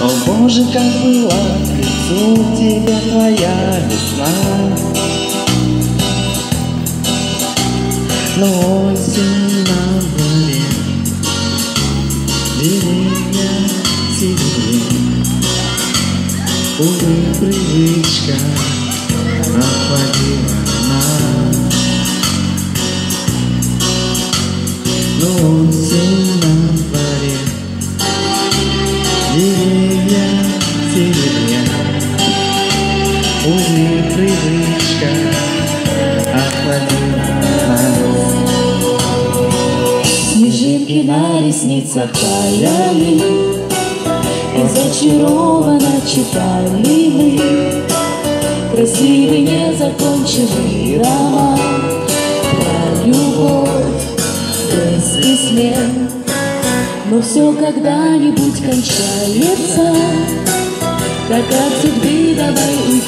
О Боже, как была к лицу тебе твоя весна. Но осень на дворе, деревья сирень, увы, привычка охватила нас. Но осень на дворе, деревья серебрят, увы, привычка охватила нас. Снежинки на ресницах таяли, и зачарованно читали мы красивый незаконченный роман про любовь без измен. Но все когда-нибудь кончается, так от судьбы давай уйдем.